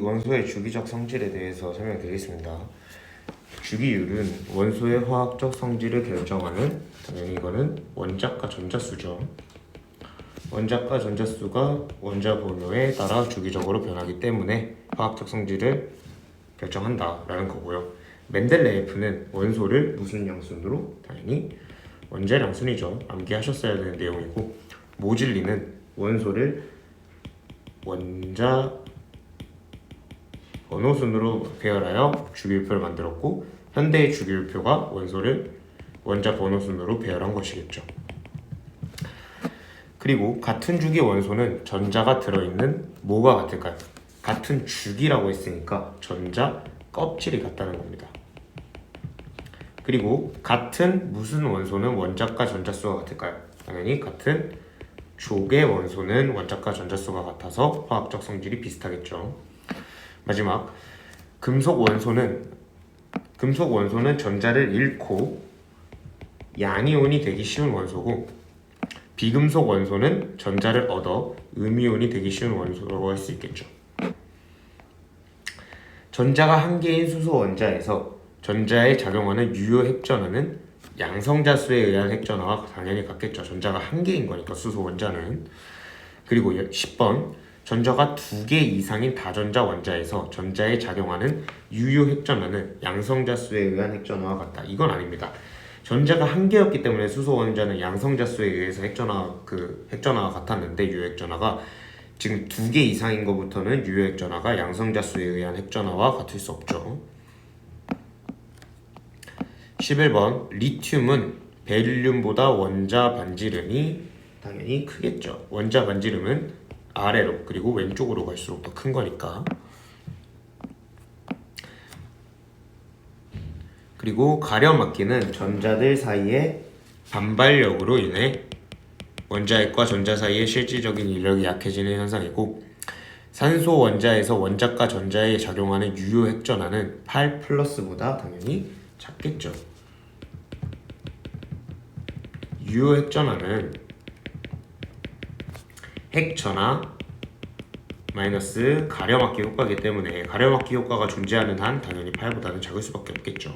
원소의 주기적 성질에 대해서 설명드리겠습니다. 주기율은 원소의 화학적 성질을 결정하는, 당연히 이거는 원자과 전자수죠. 원자과 전자수가 원자 번호에 따라 주기적으로 변하기 때문에 화학적 성질을 결정한다라는 거고요. 멘델레예프는 원소를 무슨 양순으로? 당연히 원자량순이죠. 암기하셨어야 되는 내용이고, 모질리는 원소를 원자 번호순으로 배열하여 주기율표를 만들었고, 현대의 주기율표가 원소를 원자 번호순으로 배열한 것이겠죠. 그리고 같은 주기 원소는 전자가 들어있는 뭐가 같을까요? 같은 주기라고 했으니까 전자 껍질이 같다는 겁니다. 그리고 같은 무슨 원소는 원자과 전자수가 같을까요? 당연히 같은 족의 원소는 원자과 전자수가 같아서 화학적 성질이 비슷하겠죠. 마지막, 금속 원소는 전자를 잃고 양이온이 되기 쉬운 원소고, 비금속 원소는 전자를 얻어 음이온이 되기 쉬운 원소라고 할 수 있겠죠. 전자가 한 개인 수소 원자에서 전자에 작용하는 유효 핵전하는 양성자수에 의한 핵전화와 당연히 같겠죠. 전자가 한 개인 거니까 수소 원자는. 그리고 10번, 전자가 2개 이상인 다전자 원자에서 전자에 작용하는 유효 핵전화는 양성자수에 의한 핵전화와 같다. 이건 아닙니다. 전자가 한 개였기 때문에 수소 원자는 양성자수에 의해서 핵전화가 같았는데, 유효 핵전화가 지금 2개 이상인 것부터는 유효 핵전화가 양성자수에 의한 핵전화와 같을 수 없죠. 11번, 리튬은 베릴륨보다 원자 반지름이 당연히 크겠죠. 원자 반지름은 아래로 그리고 왼쪽으로 갈수록 더 큰 거니까. 그리고 가려막기는 전자들 사이의 반발력으로 인해 원자핵과 전자 사이의 실질적인 인력이 약해지는 현상이고, 산소 원자에서 원자과 전자에 작용하는 유효 핵전하는 8+보다 당연히 작겠죠. 유효 핵전하는 핵전하 마이너스 가려막기 효과이기 때문에 가려막기 효과가 존재하는 한 당연히 8보다는 작을 수밖에 없겠죠.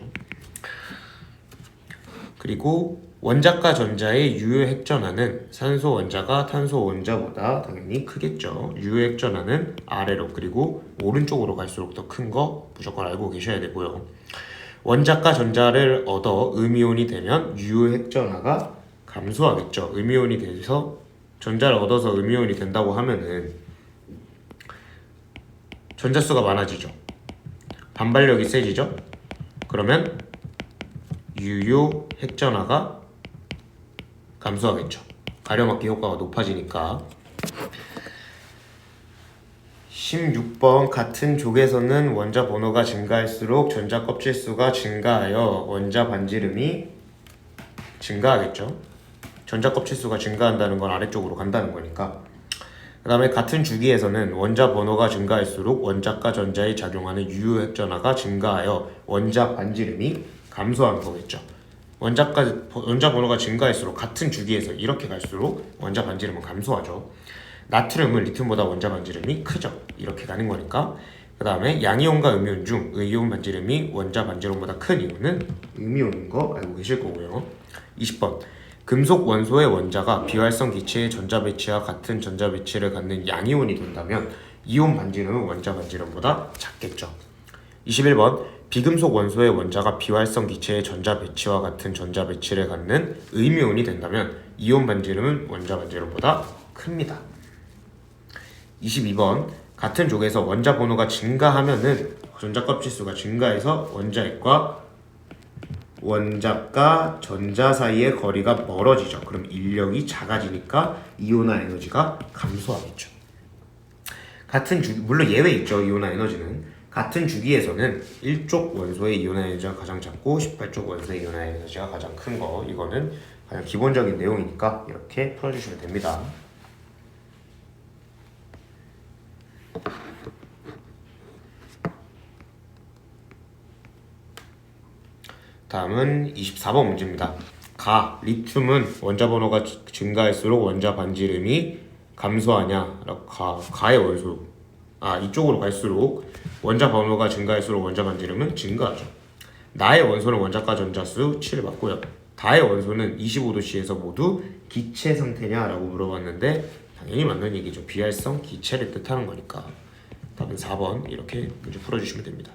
그리고 원자과 전자의 유효 핵전하는 산소 원자가 탄소 원자보다 당연히 크겠죠. 유효 핵전하는 아래로 그리고 오른쪽으로 갈수록 더 큰 거 무조건 알고 계셔야 되고요. 원자과 전자를 얻어 음이온이 되면 유효 핵전하가 감소하겠죠. 음이온이 돼서 전자를 얻어서 음이온이 된다고 하면은 전자수가 많아지죠. 반발력이 세지죠. 그러면 유효 핵전하가 감소하겠죠. 가려막기 효과가 높아지니까. 16번, 같은 족에서는 원자 번호가 증가할수록 전자 껍질 수가 증가하여 원자 반지름이 증가하겠죠. 전자 껍질 수가 증가한다는 건 아래쪽으로 간다는 거니까. 그 다음에 같은 주기에서는 원자 번호가 증가할수록 원자과 전자에 작용하는 유효 핵전하가 증가하여 원자 반지름이 감소하는 거겠죠. 원자 번호가 증가할수록 같은 주기에서 이렇게 갈수록 원자 반지름은 감소하죠. 나트륨은 리튬보다 원자 반지름이 크죠. 이렇게 가는 거니까. 그 다음에 양이온과 음이온 중 의이온 반지름이 원자 반지름보다 큰 이온은 음이온인 거 알고 계실 거고요. 20번, 금속 원소의 원자가 비활성 기체의 전자 배치와 같은 전자 배치를 갖는 양이온이 된다면 이온 반지름은 원자 반지름보다 작겠죠. 21번, 비금속 원소의 원자가 비활성 기체의 전자 배치와 같은 전자 배치를 갖는 음이온이 된다면 이온 반지름은 원자 반지름보다 큽니다. 22번, 같은 족에서 원자 번호가 증가하면은 전자 껍질 수가 증가해서 원자과 전자 사이의 거리가 멀어지죠. 그럼 인력이 작아지니까 이온화 에너지가 감소하겠죠. 물론 예외 있죠. 이온화 에너지는 같은 주기에서는 1쪽 원소의 이온화 에너지가 가장 작고 18쪽 원소의 이온화 에너지가 가장 큰 거, 이거는 가장 기본적인 내용이니까 이렇게 풀어주시면 됩니다. 다음은 24번 문제입니다. 리튬은 원자 번호가 증가할수록 원자 반지름이 감소하냐? 가의 원소 이쪽으로 갈수록 원자 번호가 증가할수록 원자 반지름은 증가하죠. 나의 원소는 원자과 전자수 7 맞고요. 다의 원소는 25도씨에서 모두 기체 상태냐라고 물어봤는데 당연히 맞는 얘기죠. 비활성 기체를 뜻하는 거니까 답은 4번 이렇게 문제 풀어주시면 됩니다.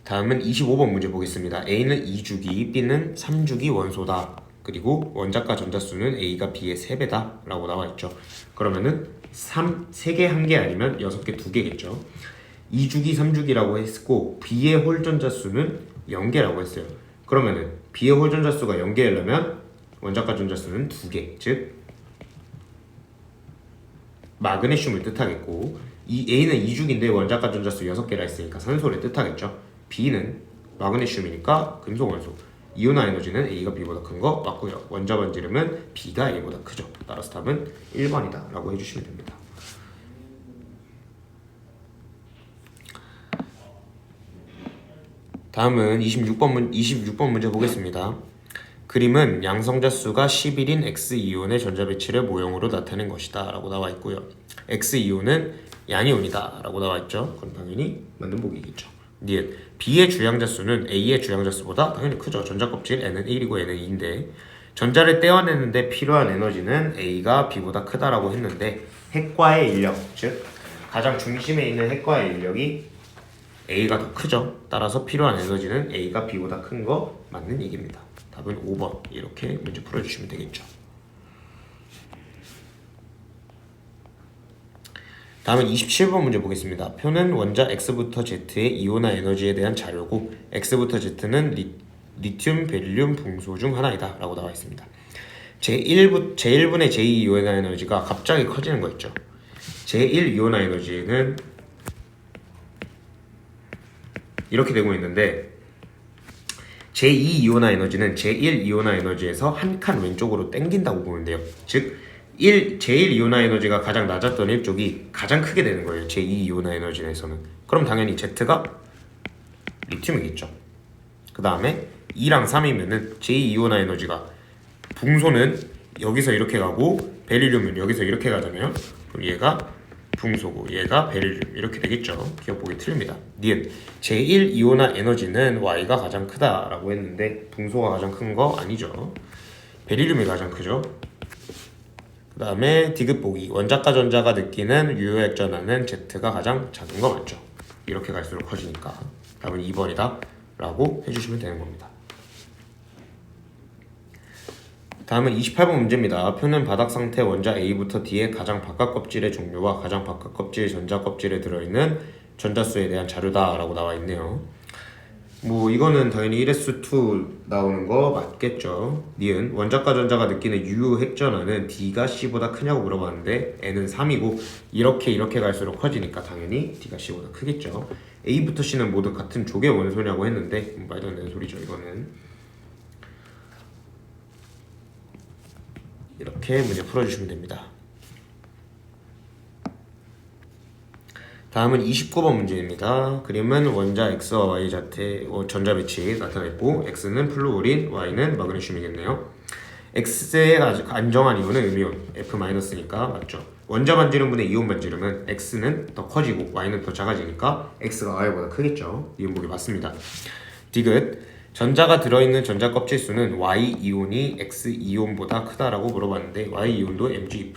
다음은 25번 문제 보겠습니다. A는 2주기, B는 3주기 원소다. 그리고 원자과 전자수는 A가 B의 3배다 라고 나와있죠. 그러면은 3개 1개 아니면 6개 2개겠죠. 2주기 3주기라고 했고 B의 홀 전자수는 0개라고 했어요. 그러면은 B의 홀 전자수가 0개이려면 원자과 전자수는 2개, 즉 마그네슘을 뜻하겠고, 이 A는 2주기인데 원자과 전자수 6개라 했으니까 산소를 뜻하겠죠. B는 마그네슘이니까 금속 원소. 이온화 에너지는 A가 B보다 큰 거 맞고요. 원자 반지름은 B가 A보다 크죠. 따라서 답은 1번이다 라고 해주시면 됩니다. 다음은 26번 문제 보겠습니다. 그림은 양성자수가 11인 X이온의 전자배치를 모형으로 나타낸 것이다 라고 나와 있고요. X이온은 양이온이다 라고 나와 있죠. 그럼 당연히 맞는 보기겠죠. 니은 B의 주양자수는 A의 주양자수보다 당연히 크죠. 전자껍질 N은 1이고 N은 2인데 전자를 떼어내는데 필요한 에너지는 A가 B보다 크다라고 했는데 핵과의 인력, 즉 가장 중심에 있는 핵과의 인력이 A가 더 크죠. 따라서 필요한 에너지는 A가 B보다 큰 거 맞는 얘기입니다. 답은 5번 이렇게 문제 풀어주시면 되겠죠. 다음은 27번 문제 보겠습니다. 표는 원자 X부터 Z의 이온화 에너지에 대한 자료고 X부터 Z는 리튬, 베릴륨, 붕소 중 하나이다 라고 나와 있습니다. 제1분의 제2 이온화 에너지가 갑자기 커지는 거 있죠. 제1 이온화 에너지는 이렇게 되고 있는데 제2 이온화 에너지는 제1 이온화 에너지에서 한 칸 왼쪽으로 당긴다고 보면 돼요. 즉 제1 이온화 에너지가 가장 낮았던 일쪽이 가장 크게 되는 거예요. 제2 이온화 에너지에서는. 그럼 당연히 Z가 리튬이겠죠. 그 다음에 2랑 3이면은 제2 이온화 에너지가 붕소는 여기서 이렇게 가고 베릴륨은 여기서 이렇게 가잖아요. 그럼 얘가 붕소고 얘가 베릴륨 이렇게 되겠죠. 기억 보기 틀립니다. 니은 제1 이온화 에너지는 Y가 가장 크다라고 했는데 붕소가 가장 큰 거 아니죠. 베릴륨이 가장 크죠. 그 다음에 디귿 보기 원자과 전자가 느끼는 유효액 전하는 Z가 가장 작은 거 맞죠. 이렇게 갈수록 커지니까 답은 2번이다 라고 해주시면 되는 겁니다. 다음은 28번 문제입니다. 표는 바닥 상태 원자 A부터 D의 가장 바깥 껍질의 종류와 가장 바깥 껍질 전자 껍질에 들어있는 전자수에 대한 자료다 라고 나와 있네요. 뭐 이거는 당연히 1s2 나오는 거 맞겠죠. 니은 원자과 전자가 느끼는 유효 핵전하는 D가 C보다 크냐고 물어봤는데 N은 3이고 이렇게 갈수록 커지니까 당연히 D가 C보다 크겠죠. A부터 C는 모두 같은 족의 원소냐고 했는데 말도 안 되는 소리죠. 이거는 이렇게 문제 풀어주시면 됩니다. 다음은 29번 문제입니다. 그림은 원자 X와 Y 자태 전자 배치 나타냈고 X는 플루오린, Y는 마그네슘이겠네요. X의 안정한 이온은 음이온, F-니까 맞죠. 원자 반지름분의 이온 반지름은 X는 더 커지고 Y는 더 작아지니까 X가 Y보다 크겠죠. 이온 보기 맞습니다. 디귿 전자가 들어있는 전자 껍질 수는 Y-이온이 X-이온보다 크다라고 물어봤는데 Y-이온도 Mg+,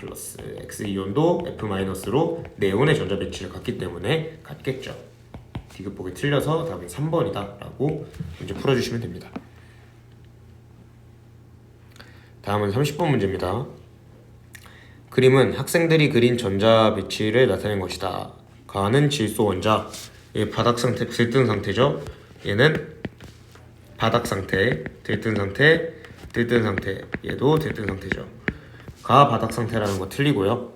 X-이온도 F-로 네온의 전자 배치를 갖기 때문에 같겠죠. 디귿 보기 틀려서 답은 3번이다 라고 문제 풀어주시면 됩니다. 다음은 30번 문제입니다. 그림은 학생들이 그린 전자 배치를 나타낸 것이다. 가는 질소 원자, 얘 바닥 상태, 들뜬 상태죠. 얘는 바닥 상태, 들뜬 상태, 들뜬 상태. 얘도 들뜬 상태죠. 가 바닥 상태라는 거 틀리고요.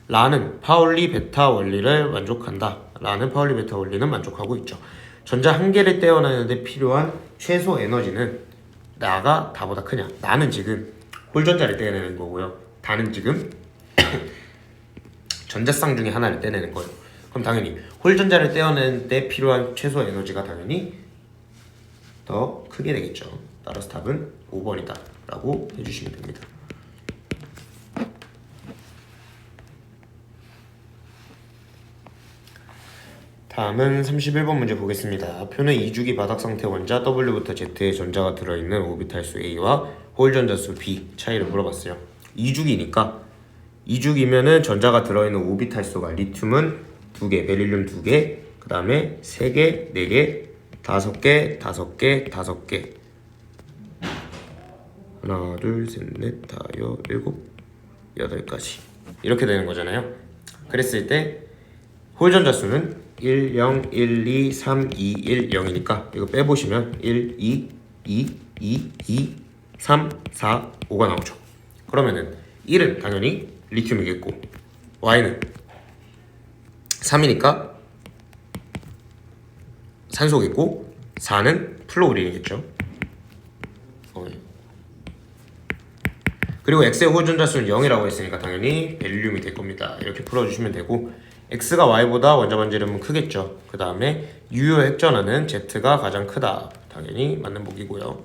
라는 파울리 베타 원리를 만족한다. 라는 파울리 베타 원리는 만족하고 있죠. 전자 한 개를 떼어내는데 필요한 최소 에너지는 나가 다보다 크냐. 나는 지금 홀전자를 떼어내는 거고요. 다는 지금 전자쌍 중에 하나를 떼내는 거예요. 그럼 당연히 홀전자를 떼어내는 데 필요한 최소 에너지가 당연히 더 크게 되겠죠. 따라서 답은 5번이다 라고 해주시면 됩니다. 다음은 31번 문제 보겠습니다. 표는 2주기 바닥 상태 원자 W부터 Z의 전자가 들어있는 오비탈수 A와 홀 전자수 B 차이를 물어봤어요. 2주기니까 2주기면은 전자가 들어있는 오비탈수가 리튬은 2개, 베릴륨 2개, 그 다음에 3개, 4개, 5개, 5개, 5개, 하나, 둘, 셋, 넷, 다, 여, 일곱, 8가지 이렇게 되는 거잖아요. 그랬을 때 홀 전자수는 1, 0, 1, 2, 3, 2, 1, 0이니까 이거 빼보시면 1, 2, 2, 2, 2, 3, 4, 5가 나오죠. 그러면은 1은 당연히 리튬이겠고 Y는 3이니까 산소겠고 4는 플로우린이겠죠. 그리고 X의 홀 전자수는 0이라고 했으니까 당연히 베릴륨이 될 겁니다. 이렇게 풀어주시면 되고 X가 Y보다 원자 반지름은 크겠죠. 그 다음에 유효 핵전하는 Z가 가장 크다. 당연히 맞는 보기고요.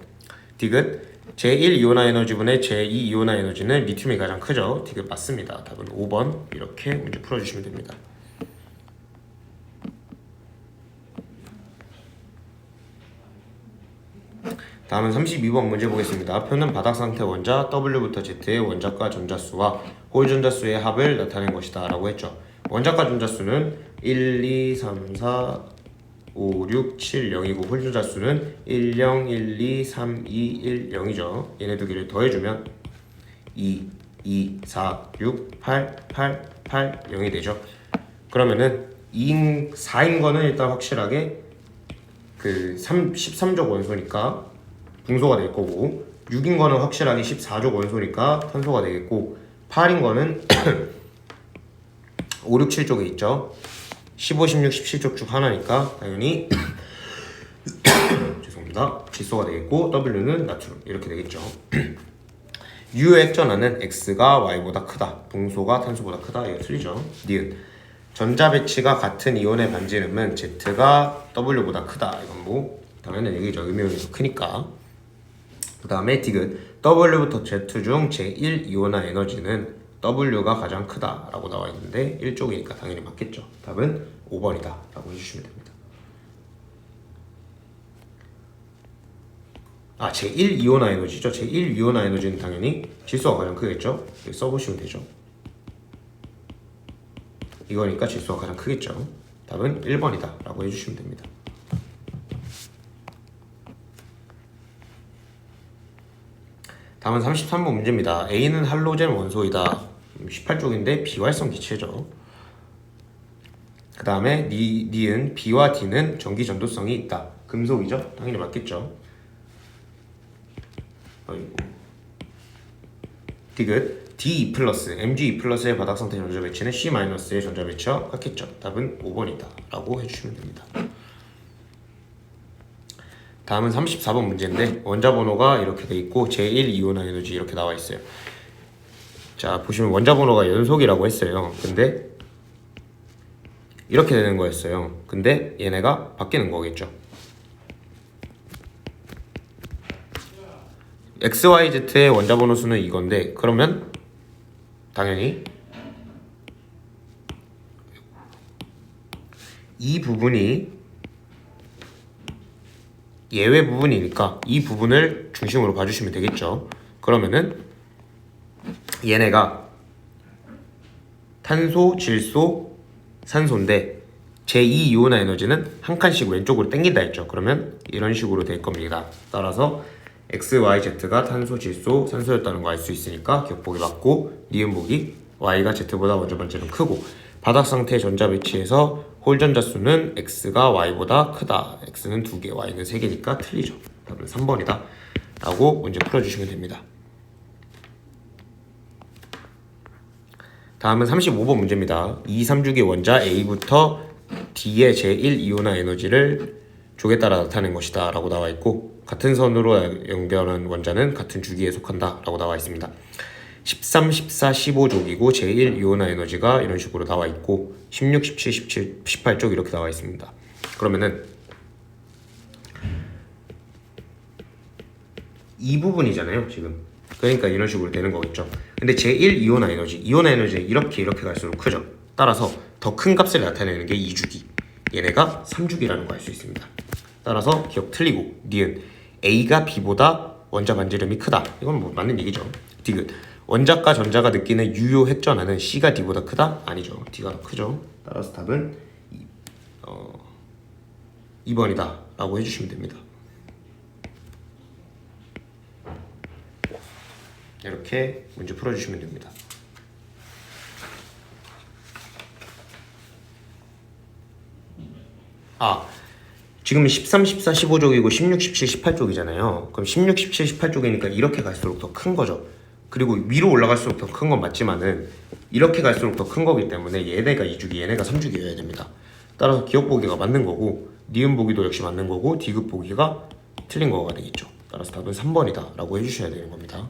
디귿 제1이온화 에너지분의 제2이온화 에너지는 리튬이 가장 크죠. 디귿 맞습니다. 답은 5번 이렇게 문제 풀어주시면 됩니다. 다음은 32번 문제 보겠습니다. 표는 바닥 상태 원자 W부터 Z의 원자과 전자수와 홀 전자수의 합을 나타낸 것이다 라고 했죠. 원자과 전자수는 1, 2, 3, 4, 5, 6, 7, 0이고 홀 전자수는 1, 0, 1, 2, 3, 2, 1, 0이죠. 얘네 두 개를 더해주면 2, 2, 4, 6, 8, 8, 8, 0이 되죠. 그러면은 2인, 4인 거는 일단 확실하게 그 13족 원소니까 붕소가 될 거고 6인 거는 확실하게 14족 원소니까 탄소가 되겠고 8인 거는 5, 6, 7쪽에 있죠. 15, 16, 17쪽 중 하나니까 당연히 죄송합니다. 질소가 되겠고 W는 나트륨 이렇게 되겠죠. 유효 핵전하는 X가 Y보다 크다. 붕소가 탄소보다 크다. 이거 틀리죠. 니은 전자 배치가 같은 이온의 반지름은 Z가 W보다 크다. 이건 뭐 당연한 얘기죠. 음이온이 더 크니까. 그 다음에 디귿 W부터 Z 중 제1 이온화 에너지는 W가 가장 크다 라고 나와 있는데 1쪽이니까 당연히 맞겠죠. 답은 5번이다 라고 해주시면 됩니다. 제1 이온화 에너지죠. 제1 이온화 에너지는 당연히 질소가 가장 크겠죠. 여기 써보시면 되죠. 이거니까 질소가 가장 크겠죠. 답은 1번이다 라고 해주시면 됩니다. 다음은 33번 문제입니다. A는 할로젠 원소이다. 18쪽인데 비활성 기체죠. 그 다음에 니은 B와 D는 전기 전도성이 있다. 금속이죠? 당연히 맞겠죠. 디귿 D2 플러스 Mg2 플러스의 바닥 상태 전자 배치는 C 마이너스의 전자 배치와 같겠죠. 답은 5번이다 라고 해주시면 됩니다. 다음은 34번 문제인데 원자 번호가 이렇게 돼 있고 제1 이온화 에너지 이렇게 나와 있어요. 자 보시면 원자 번호가 연속이라고 했어요. 근데 이렇게 되는 거였어요. 근데 얘네가 바뀌는 거겠죠. XYZ의 원자 번호 수는 이건데 그러면 당연히 이 부분이 예외 부분이니까 이 부분을 중심으로 봐주시면 되겠죠. 그러면은 얘네가 탄소, 질소, 산소인데 제2 이온화 에너지는 한 칸씩 왼쪽으로 당긴다 했죠. 그러면 이런 식으로 될 겁니다. 따라서 X, Y, Z가 탄소, 질소, 산소였다는 거 알 수 있으니까 기억보기 맞고 니은 보기 Y가 Z보다 원자 반지름 크고 바닥 상태 전자 배치에서 홀 전자 수는 X가 Y보다 크다. X는 2개, Y는 3개니까 틀리죠. 답은 3번이다 라고 문제 풀어주시면 됩니다. 다음은 35번 문제입니다. 2, 3주기 원자 A부터 D의 제1 이온화 에너지를 족에 따라 나타낸 것이다 라고 나와 있고 같은 선으로 연결한 원자는 같은 주기에 속한다 라고 나와 있습니다. 13, 14, 15족이고 제1 이온화 에너지가 이런 식으로 나와 있고 16, 17, 17, 18족 이렇게 나와 있습니다. 그러면은 이 부분이잖아요 지금. 그러니까 이런 식으로 되는 거겠죠. 근데 제1 이온화 에너지는 이렇게 갈수록 크죠. 따라서 더 큰 값을 나타내는 게 2주기. 얘네가 3주기라는 거 알 수 있습니다. 따라서 기억 틀리고 니은 A가 B보다 원자 반지름이 크다. 이건 뭐 맞는 얘기죠. 디귿 원자과 전자가 느끼는 유효 핵전하는 C가 D보다 크다? 아니죠. D가 더 크죠. 따라서 답은 2번이다 라고 해주시면 됩니다. 이렇게 문제 풀어주시면 됩니다. 지금 13, 14, 15쪽이고 16, 17, 18쪽이잖아요. 그럼 16, 17, 18쪽이니까 이렇게 갈수록 더 큰 거죠. 그리고 위로 올라갈수록 더 큰 건 맞지만은 이렇게 갈수록 더 큰 거기 때문에 얘네가 2주기, 얘네가 3주기여야 됩니다. 따라서 기억 보기가 맞는 거고 니은 보기도 역시 맞는 거고 디귿 보기가 틀린 거가 되겠죠. 따라서 답은 3번이다 라고 해주셔야 되는 겁니다.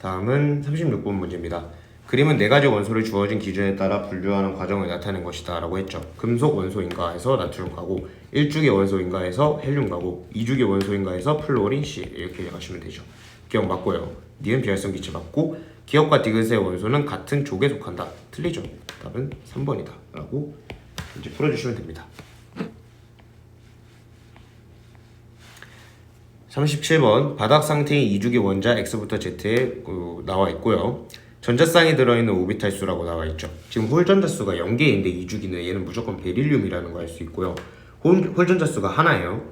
다음은 36번 문제입니다. 그림은 4가지 원소를 주어진 기준에 따라 분류하는 과정을 나타낸 것이다 라고 했죠. 금속 원소인가 해서 나트륨가고 1주기 원소인가 해서 헬륨가고 2주기 원소인가 해서 플루오린 C 이렇게 가시면 되죠. 기억 맞고요. 니은 비활성 기체 맞고 기억과 디귿의 원소는 같은 족에 속한다. 틀리죠. 답은 3번이다 라고 이제 풀어주시면 됩니다. 37번 바닥 상태인 2주기 원자 X부터 Z에 나와 있고요. 전자쌍이 들어있는 오비탈수라고 나와 있죠. 지금 홀전자수가 0개인데 2주기는 얘는 무조건 베릴륨이라는 거 알 수 있고요. 홀전자수가 하나예요.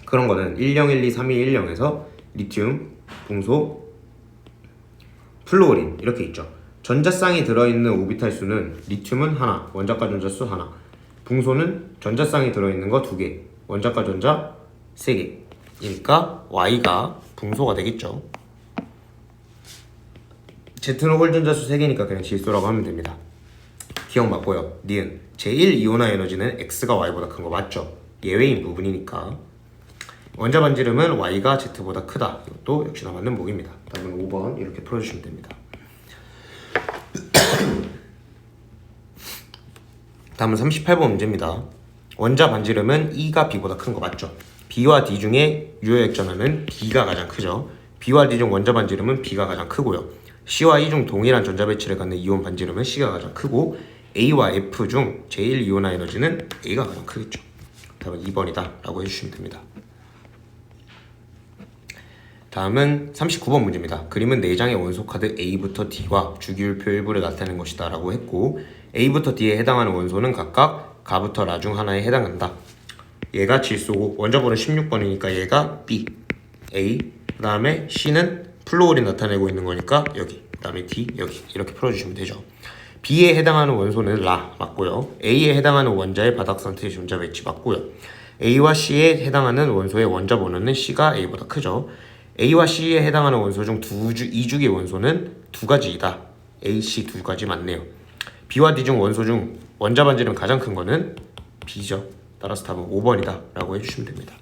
그런 거는 10, 12, 32, 10에서 리튬, 붕소, 플루오린 이렇게 있죠. 전자쌍이 들어있는 오비탈수는 리튬은 하나, 원자과 전자수 하나, 붕소는 전자쌍이 들어있는 거 2개, 원자과 전자 3개. 그러니까 Y가 붕소가 되겠죠. Z는 홀전자수 3개니까 그냥 질소라고 하면 됩니다. 기억 맞고요. 니은 제1 이온화 에너지는 X가 Y보다 큰 거 맞죠? 예외인 부분이니까. 원자 반지름은 Y가 Z보다 크다. 이것도 역시나 맞는 보기입니다. 답은 5번 이렇게 풀어주시면 됩니다. 다음은 38번 문제입니다. 원자 반지름은 E가 B보다 큰 거 맞죠? B와 D 중에 유효액전하는 B가 가장 크죠. B와 D 중 원자 반지름은 B가 가장 크고요. C와 E 중 동일한 전자 배치를 갖는 이온 반지름은 C가 가장 크고 A와 F 중 제1 이온화 에너지는 A가 가장 크겠죠. 답은 2번이다 라고 해주시면 됩니다. 다음은 39번 문제입니다. 그림은 4장의 원소 카드 A부터 D와 주기율표 일부를 나타낸 것이다 라고 했고 A부터 D에 해당하는 원소는 각각 가부터 라 중 하나에 해당한다. 얘가 질소고 원자번호 16번이니까 얘가 B, A, 그 다음에 C는 플루오린 나타내고 있는 거니까 여기, 그 다음에 D 여기 이렇게 풀어주시면 되죠. B에 해당하는 원소는 라 맞고요. A에 해당하는 원자의 바닥 상태의 전자 배치 맞고요. A와 C에 해당하는 원소의 원자 번호는 C가 A보다 크죠. A와 C에 해당하는 원소 중 2주기 원소는 2가지이다. A, C 2가지 맞네요. B와 D 중 원소 중 원자 반지름 가장 큰 거는 B죠. 따라서 답은 5번이다 라고 해주시면 됩니다.